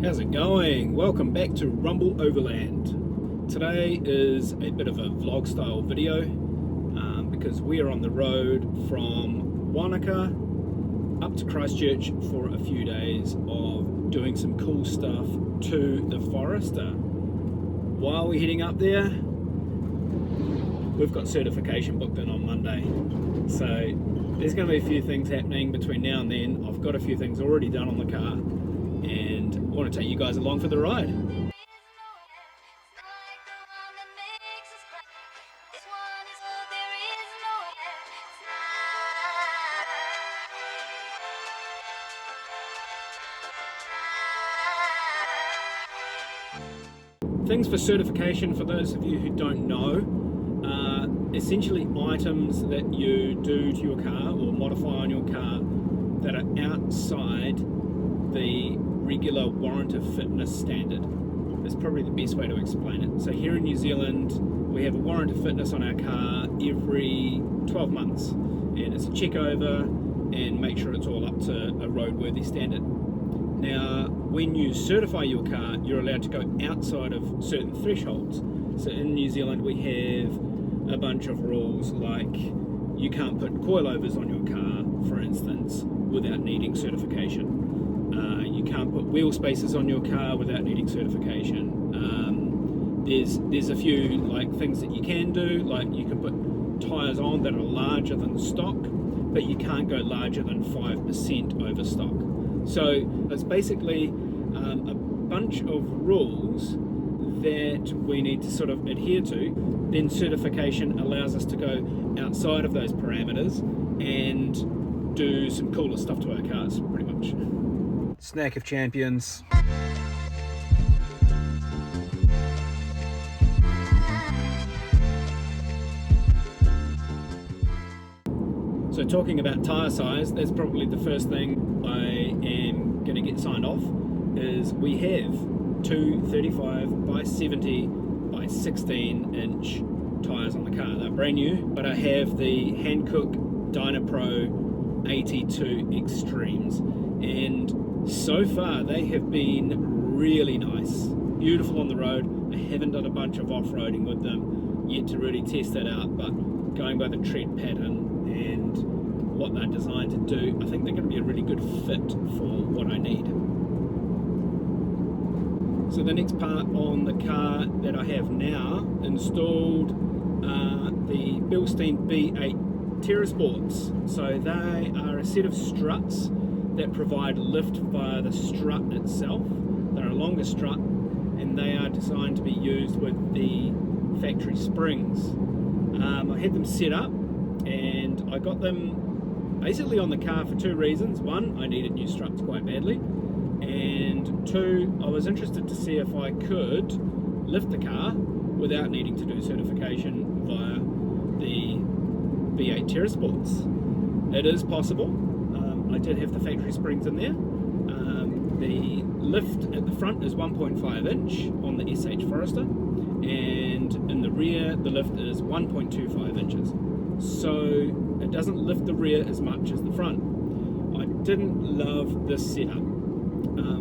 How's it going? Welcome back to Rumble Overland. Today is a bit of a vlog style video because we are on the road from Wanaka up to Christchurch for a few days of doing some cool stuff to the Forester. While we're heading up there, we've got certification booked in on Monday. So there's going to be a few things happening between now and then. I've got a few things already done on the car, and I want to take you guys along for the ride. Things for certification, for those of you who don't know, are essentially items that you do to your car or modify on your car that are outside the regular warrant of fitness standard. That's probably the best way to explain it. So here in New Zealand, we have a warrant of fitness on our car every 12 months, and it's a check over and make sure it's all up to a roadworthy standard. Now, when you certify your car, you're allowed to go outside of certain thresholds. So in New Zealand, we have a bunch of rules, like you can't put coilovers on your car, for instance, without needing certification. You can't put wheel spacers on your car without needing certification. There's a few things that you can do, like you can put tyres on that are larger than stock, but you can't go larger than 5% over stock. So it's basically a bunch of rules that we need to sort of adhere to. Then certification allows us to go outside of those parameters and do some cooler stuff to our cars, pretty much. Snack of champions. So talking about tyre size, that's probably the first thing I am going to get signed off, is we have two 35 by 70 by 16 inch tyres on the car. They're brand new, but I have the Hankook AT2 Xtremes, and so far they have been really nice, beautiful on the road. I haven't done a bunch of off-roading with them yet to really test that out, but going by the tread pattern and what they're designed to do, I think they're going to be a really good fit for what I need. So the next part on the car that I have now installed are the Bilstein B8 Terrasports. So they are a set of struts that provide lift via the strut itself. They're a longer strut, and they are designed to be used with the factory springs. I had them set up, and I got them basically on the car for two reasons. One, I needed new struts quite badly, and two, I was interested to see if I could lift the car without needing to do certification via the B8 Terrasports. It is possible. I did have the factory springs in there. The lift at the front is 1.5 inch on the SH Forester, and in the rear the lift is 1.25 inches. So it doesn't lift the rear as much as the front. I didn't love this setup.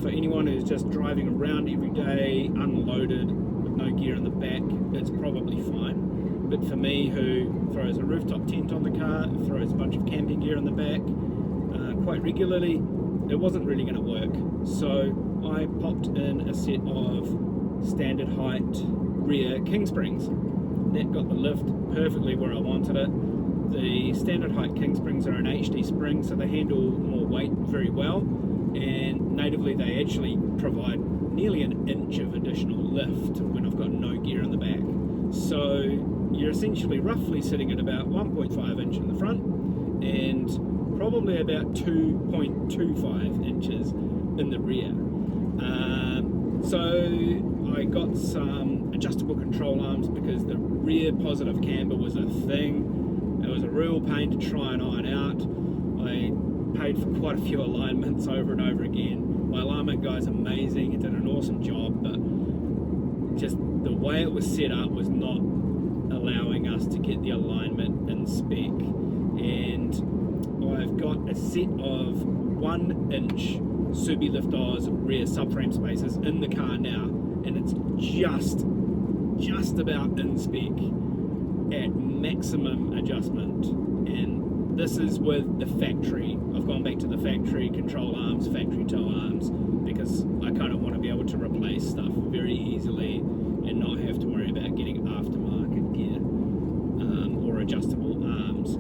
For anyone who's just driving around every day unloaded with no gear in the back, it's probably fine. But for me, who throws a rooftop tent on the car, throws a bunch of camping gear in the back quite regularly, it wasn't really going to work. So I popped in a set of standard height rear king springs. That got the lift perfectly where I wanted it. The standard height king springs are an HD spring, so they handle more weight very well, and natively they actually provide nearly an inch of additional lift when I've got no gear in the back. So you're essentially roughly sitting at about 1.5 inch in the front and probably about 2.25 inches in the rear. So I got some adjustable control arms because the rear positive camber was a thing. It was a real pain to try and iron out. I paid for quite a few alignments over and over again. My alignment guy's amazing, he did an awesome job, but just the way it was set up was not allowing us to get the alignment in spec. And I've got a set of 1 inch Subielift Oz rear subframe spacers in the car now, and it's just about in spec at maximum adjustment. And this is with the factory. I've gone back to the factory control arms, factory toe arms, because I kind of want to be able to replace stuff very easily and not have to worry about getting aftermarket gear or adjustable arms.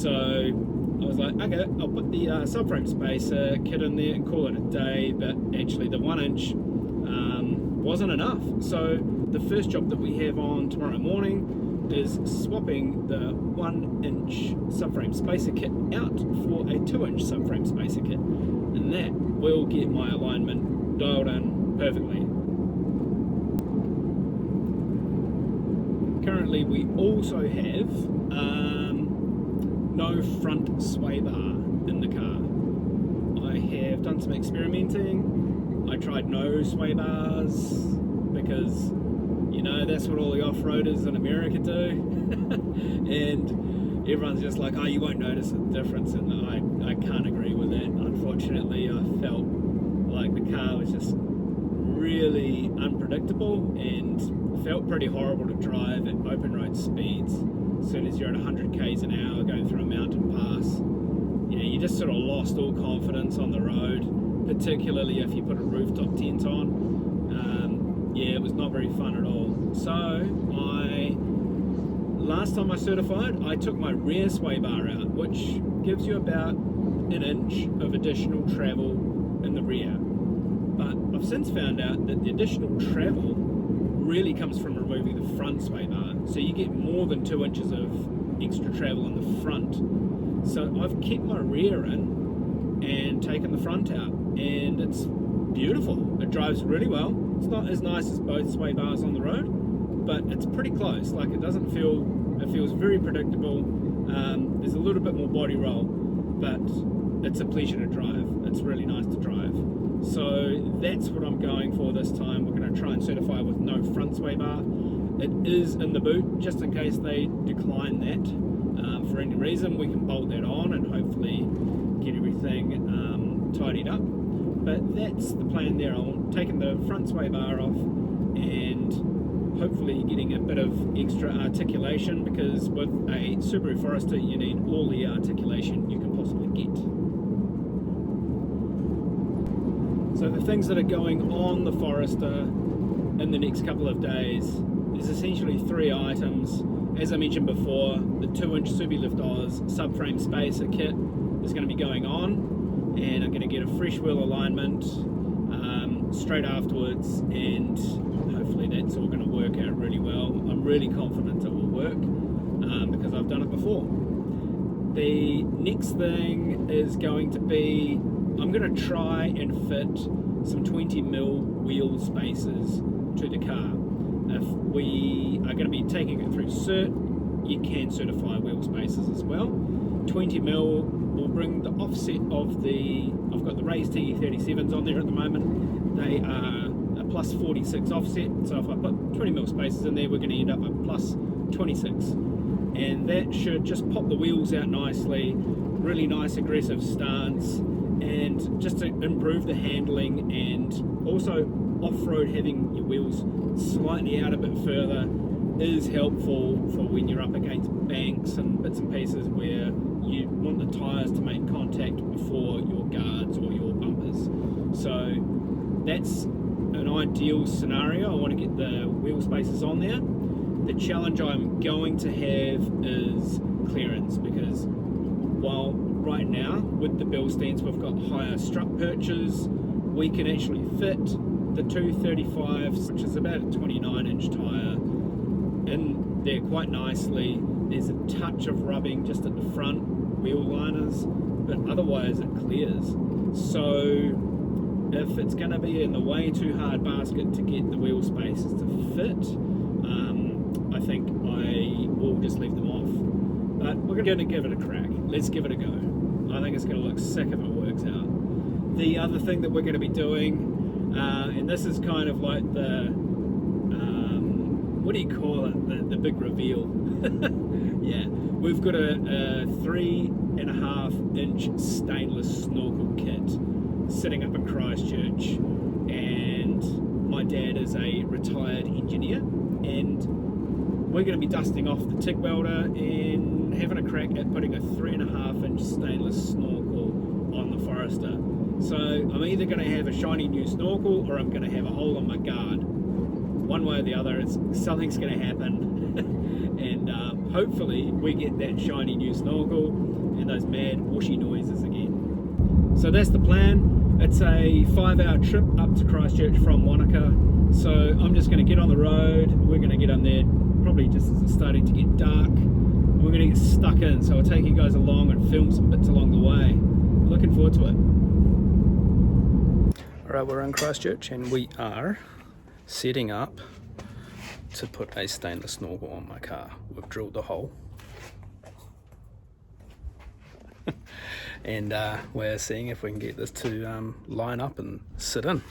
So I was like, okay, I'll put the subframe spacer kit in there and call it a day, but actually the 1 inch wasn't enough. So the first job that we have on tomorrow morning is swapping the 1 inch subframe spacer kit out for a 2 inch subframe spacer kit, and that will get my alignment dialed in perfectly. Currently we also have no front sway bar in the car. I have done some experimenting. I tried no sway bars because, you know, that's what all the off-roaders in America do. And everyone's just like, oh, you won't notice a difference, and I can't agree with that. Unfortunately, I felt like the car was just really unpredictable and felt pretty horrible to drive at open road speeds. As soon as you're at 100 k's an hour going through a mountain pass, you know, you just sort of lost all confidence on the road, particularly if you put a rooftop tent on. Yeah, it was not very fun at all. So last time I certified, I took my rear sway bar out, which gives you about an inch of additional travel in the rear. But I've since found out that the additional travel really comes from removing the front sway bar. So you get more than 2 inches of extra travel in the front. So I've kept my rear in and taken the front out, and it's beautiful. It drives really well. It's not as nice as both sway bars on the road, but it's pretty close. Like, it doesn't feel, it feels very predictable. There's a little bit more body roll, but it's a pleasure to drive. It's really nice to drive. So that's what I'm going for this time. We're going to try and certify with no front sway bar. It is in the boot, just in case they decline that for any reason. We can bolt that on and hopefully get everything tidied up. But that's the plan there. I'm taking the front sway bar off and hopefully getting a bit of extra articulation, because with a Subaru Forester you need all the articulation you can possibly get. So the things that are going on the Forester in the next couple of days, there's essentially 3 items. As I mentioned before, the 2 inch Subielift Oz Subframe spacer kit is going to be going on, and I'm going to get a fresh wheel alignment straight afterwards, and hopefully that's all going to work out really well. I'm really confident it will work because I've done it before. The next thing is going to be, I'm going to try and fit some 20mm wheel spacers to the car. If we are going to be taking it through cert, you can certify wheel spacers as well. 20mm will bring the offset of the, I've got the raised TE37s on there at the moment. They are a plus 46 offset, so if I put 20mm spacers in there, we're going to end up at plus 26. And that should just pop the wheels out nicely, really nice aggressive stance, and just to improve the handling, and also off-road having your wheels slightly out a bit further is helpful for when you're up against banks and bits and pieces where you want the tyres to make contact before your guards or your bumpers. So that's an ideal scenario. I want to get the wheel spacers on there. The challenge I'm going to have is clearance, because while right now with the Bilsteins we've got higher strut perches, we can actually fit the 235s, which is about a 29-inch tyre, in there quite nicely. There's a touch of rubbing just at the front wheel liners, but otherwise it clears. So if it's going to be in the way too hard basket to get the wheel spaces to fit, I think I will just leave them off. But we're going to give it a crack. Let's give it a go. I think it's going to look sick if it works out. The other thing that we're going to be doing, and this is kind of like the, what do you call it, the big reveal. Yeah, we've got a 3.5-inch stainless snorkel kit. sitting up in Christchurch, and my dad is a retired engineer, and we're going to be dusting off the TIG welder and having a crack at putting a 3.5-inch stainless snorkel on the Forester. So I'm either going to have a shiny new snorkel or I'm going to have a hole in my guard. One way or the other, something's going to happen. And hopefully we get that shiny new snorkel and those mad whooshy noises again. So that's the plan. It's a 5-hour trip up to Christchurch from Wanaka. So I'm just going to get on the road. We're going to get on there probably just as it's starting to get dark. We're going to get stuck in. So I'll take you guys along and film some bits along the way. Looking forward to it. Alright, we're in Christchurch and we are setting up to put a stainless snorkel on my car. We've drilled the hole and we're seeing if we can get this to line up and sit in.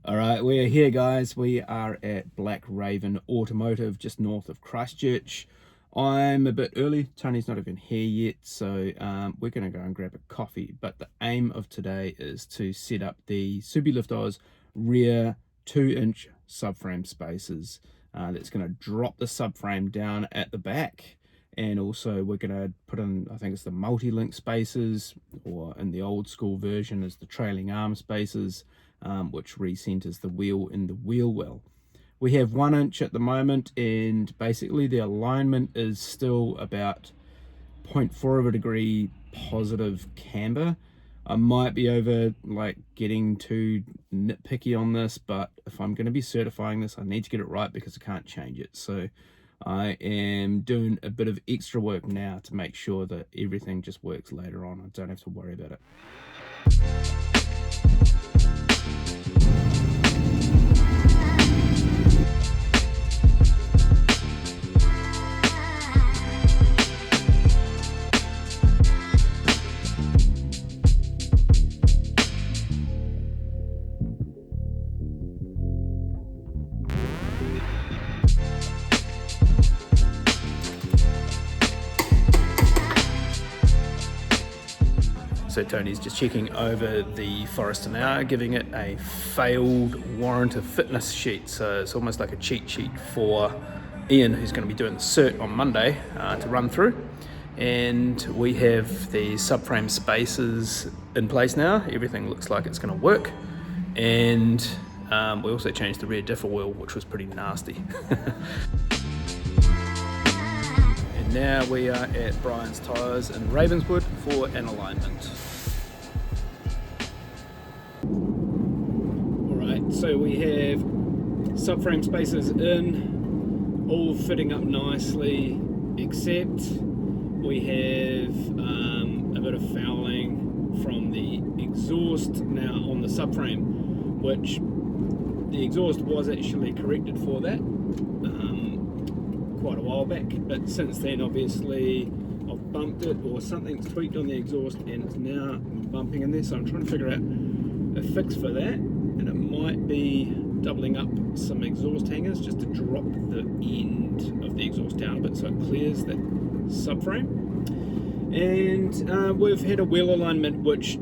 Alright, we are here guys. We are at Black Raven Automotive just north of Christchurch. I'm a bit early, Tony's not even here yet, so we're going to go and grab a coffee. But the aim of today is to set up the Subielift Oz rear 2-inch subframe spacers. That's going to drop the subframe down at the back, and also we're going to put in, I think it's the multi-link spacers, or in the old school version is the trailing arm spacers, which recenters the wheel in the wheel well. We have 1 inch at the moment, and basically the alignment is still about 0.4 of a degree positive camber. I might be over getting too nitpicky on this, but if I'm going to be certifying this, I need to get it right because I can't change it. So I am doing a bit of extra work now to make sure that everything just works later on. I don't have to worry about it. So Tony's just checking over the Forester now, giving it a failed warrant of fitness sheet. So it's almost like a cheat sheet for Ian, who's going to be doing the cert on Monday, to run through. And we have the subframe spacers in place now. Everything looks like it's going to work. And we also changed the rear differ wheel, which was pretty nasty. And now we are at Brian's Tyres in Ravenswood for an alignment. Alright, so we have subframe spacers in, all fitting up nicely, except we have a bit of fouling from the exhaust now on the subframe, which the exhaust was actually corrected for that quite a while back, but since then obviously I've bumped it, or something's tweaked on the exhaust and it's now bumping in there. So I'm trying to figure out a fix for that, and it might be doubling up some exhaust hangers just to drop the end of the exhaust down a bit so it clears that subframe. And we've had a wheel alignment which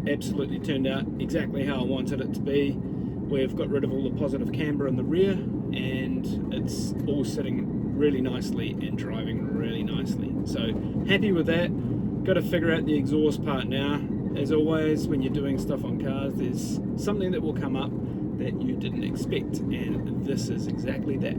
absolutely turned out exactly how I wanted it to be. We've got rid of all the positive camber in the rear, and it's all sitting really nicely and driving really nicely. So happy with that. Got to figure out the exhaust part now. As always, when you're doing stuff on cars, there's something that will come up that you didn't expect, and this is exactly that.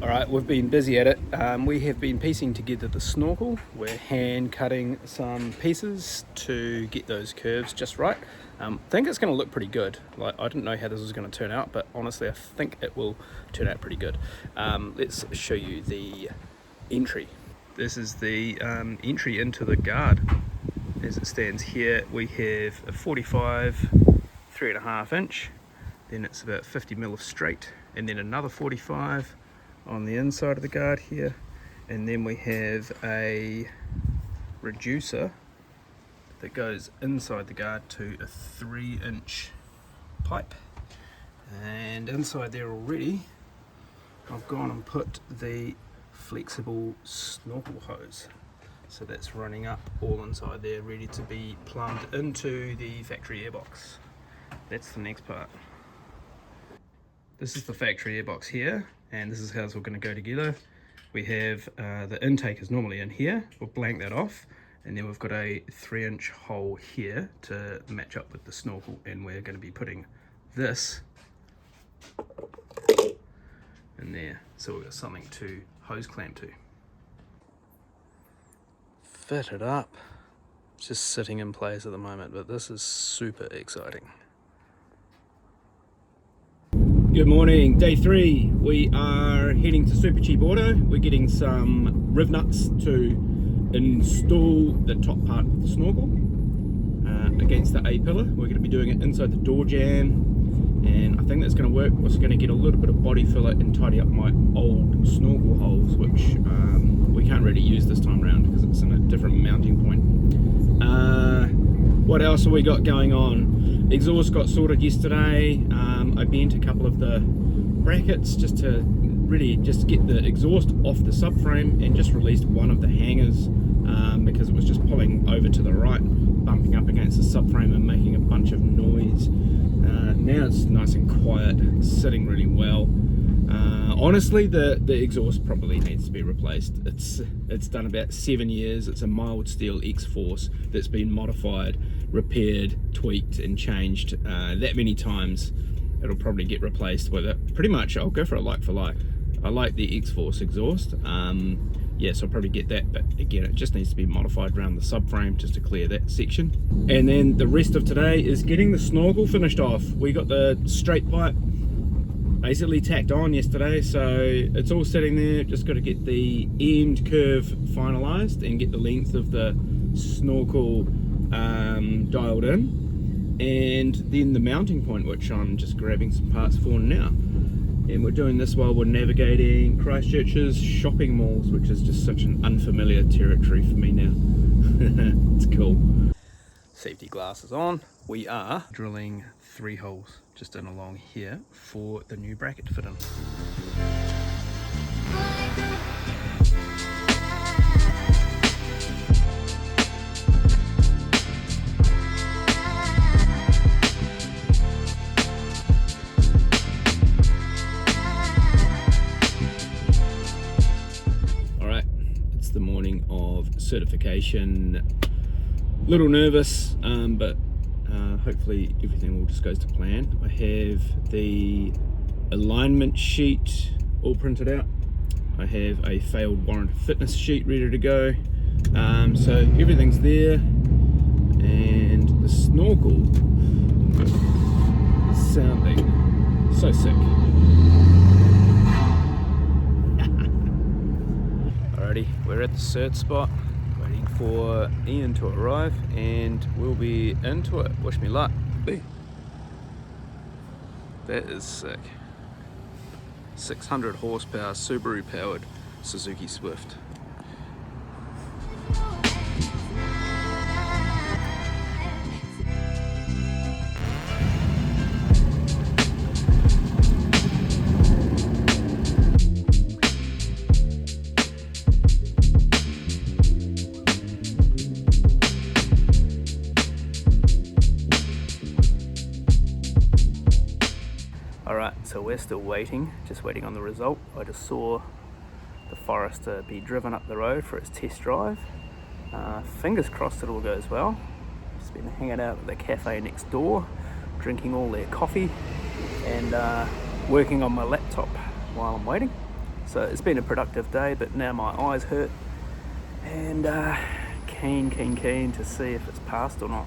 Alright, we've been busy at it. We have been piecing together the snorkel. We're hand cutting some pieces to get those curves just right. I think it's going to look pretty good. I didn't know how this was going to turn out, but honestly I think it will turn out pretty good. Let's show you the entry. This is the entry into the guard. as it stands here, we have a 45 3.5 inch, then it's about 50mm of straight, and then another 45 on the inside of the guard here, and then we have a reducer that goes inside the guard to a 3-inch pipe. And inside there already I've gone and put the flexible snorkel hose, so that's running up all inside there, ready to be plumbed into the factory airbox. That's the next part. This is the factory airbox here, and this is how it's all going to go together. We have the intake is normally in here, we'll blank that off, and then we've got a 3-inch hole here to match up with the snorkel, and we're going to be putting this in there, so we've got something to hose clamp to. Fit it up. It's just sitting in place at the moment, but this is super exciting. Good morning, day 3. We are heading to Super Cheap Auto. We're getting some riv nuts to install the top part of the snorkel against the A-pillar. We're going to be doing it inside the door jamb, and I think that's going to work. We're also going to get a little bit of body filler and tidy up my old snorkel holes, which we can't really use this time around because it's in a different mounting point. What else have we got going on? Exhaust got sorted yesterday. I bent a couple of the brackets just to really just get the exhaust off the subframe, and just released one of the hangers because it was just pulling over to the right, bumping up against the subframe and making a bunch of noise. Now it's nice and quiet, sitting really well. Honestly, the exhaust probably needs to be replaced. It's done about 7 years. It's a mild steel X-Force that's been modified, repaired, tweaked and changed that many times. It'll probably get replaced with it. Pretty much I'll go for a like for like. I like the X-Force exhaust. Yes, I'll probably get that, but again, it just needs to be modified around the subframe just to clear that section. And then the rest of today is getting the snorkel finished off. We got the straight pipe basically tacked on yesterday, so it's all sitting there. Just got to get the end curve finalized and get the length of the snorkel dialed in, and then the mounting point, which I'm just grabbing some parts for now. And we're doing this while we're navigating Christchurch's shopping malls, which is just such an unfamiliar territory for me now. It's cool. Safety glasses on. We are drilling 3 holes just in along here for the new bracket to fit in. The morning of certification. Little nervous, but hopefully everything all just goes to plan. I have the alignment sheet all printed out. I have a failed warrant fitness sheet ready to go. So everything's there, and the snorkel is sounding so sick. We're at the cert spot, waiting for Ian to arrive, and we'll be into it. Wish me luck. That is sick. 600 horsepower Subaru powered Suzuki Swift. So we're still waiting, just waiting on the result. I just saw the Forester be driven up the road for its test drive. Fingers crossed it all goes well. Just been hanging out at the cafe next door, drinking all their coffee and working on my laptop while I'm waiting. So it's been a productive day, but now my eyes hurt, and keen to see if it's passed or not.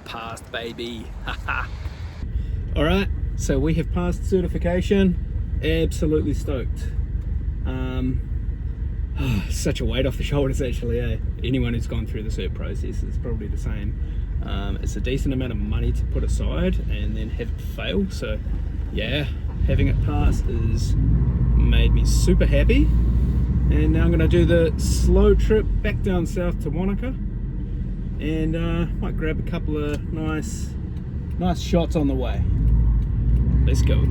Passed, baby. Alright, so we have passed certification. Absolutely stoked. Such a weight off the shoulders actually, eh? Anyone who's gone through the cert process is probably the same. It's a decent amount of money to put aside and then have it fail, so yeah, having it pass is made me super happy. And now I'm going to do the slow trip back down south to Wanaka, and might grab a couple of nice shots on the way. Let's go.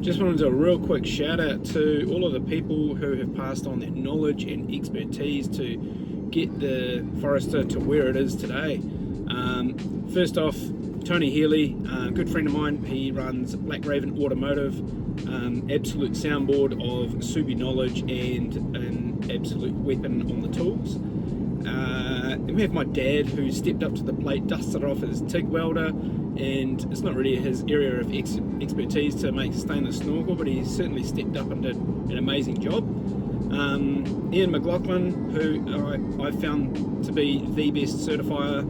Just wanted to do a real quick shout out to all of the people who have passed on their knowledge and expertise to get the Forester to where it is today. First off, Tony Healy, a good friend of mine. He runs Black Raven Automotive, absolute soundboard of Subi knowledge and an absolute weapon on the tools. Then we have my dad, who stepped up to the plate, dusted off as TIG welder, and it's not really his area of expertise to make stainless snorkel, but he certainly stepped up and did an amazing job. Ian McLaughlin, who I found to be the best certifier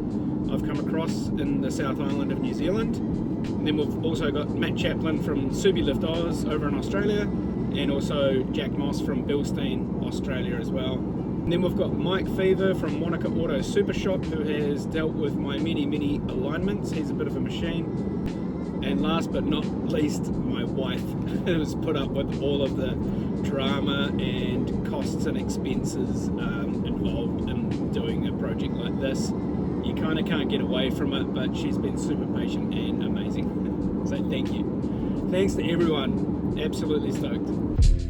I've come across in the South Island of New Zealand. And then we've also got Matt Chaplin from Subielift Oz over in Australia, and also Jack Moss from Bilstein, Australia as well. And then we've got Mike Fever from Wanaka Auto Super Shop, who has dealt with my many alignments. He's a bit of a machine. And last but not least, my wife, who's put up with all of the drama and costs and expenses involved in doing a project like this. You kind of can't get away from it, but she's been super patient and amazing. So thank you. Thanks to everyone. Absolutely stoked.